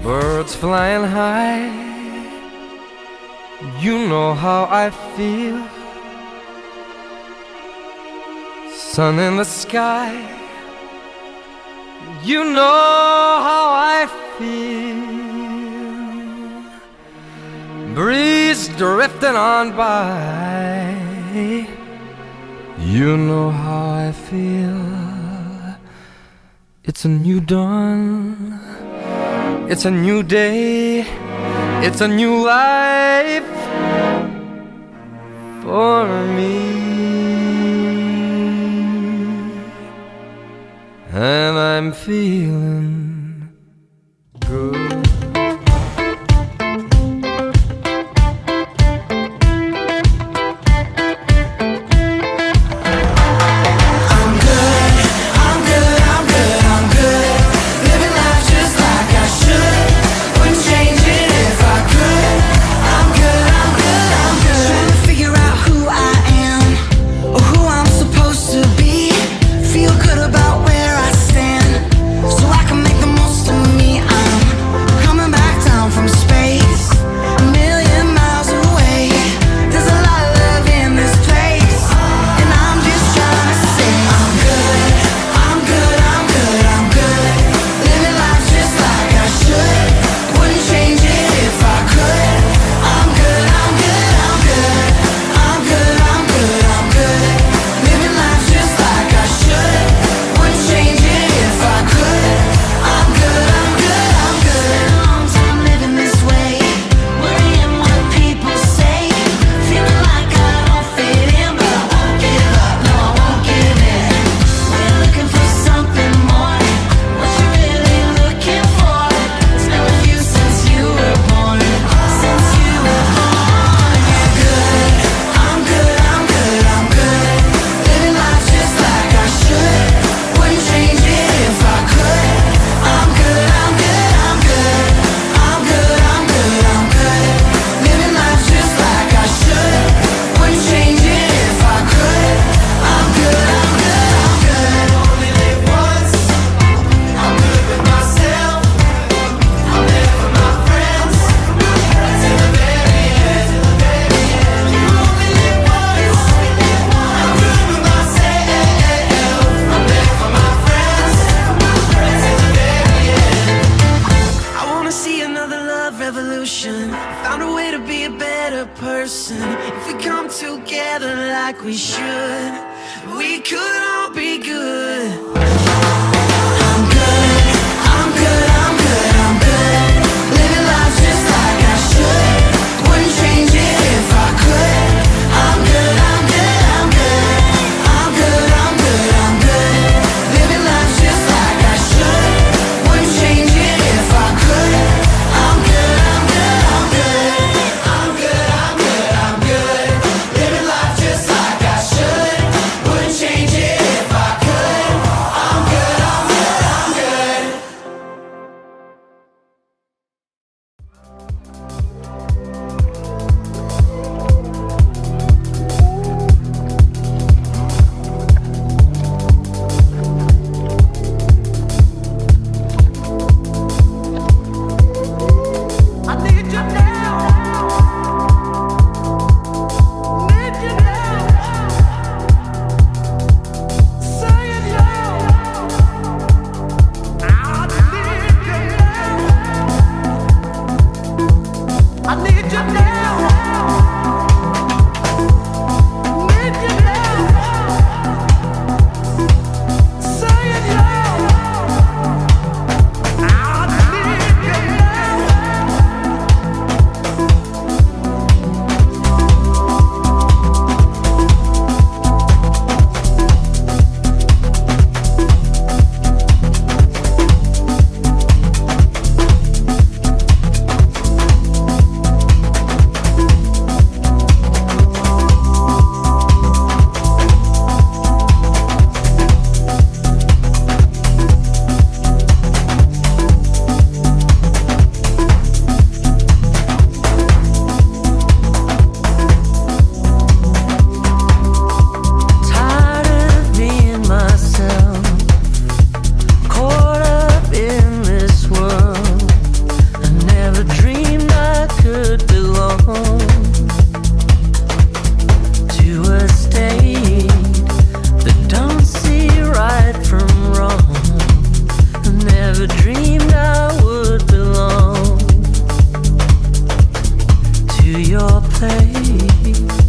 Birds flying high, you know how I feel. Sun in the sky, you know how I feel. Breeze drifting on by, you know how I feel. It's a new dawn, it's a new day, it's a new life for me. And I'm feeling good. Found a way to be a better person. If we come together like we should, we could all be good. I'm good, I'm good, I'm good, I'm good. Living life just like I should. Wouldn't change it if I could. I'm good, I'm good, I'm good. I'm good, I'm good, I'm good. say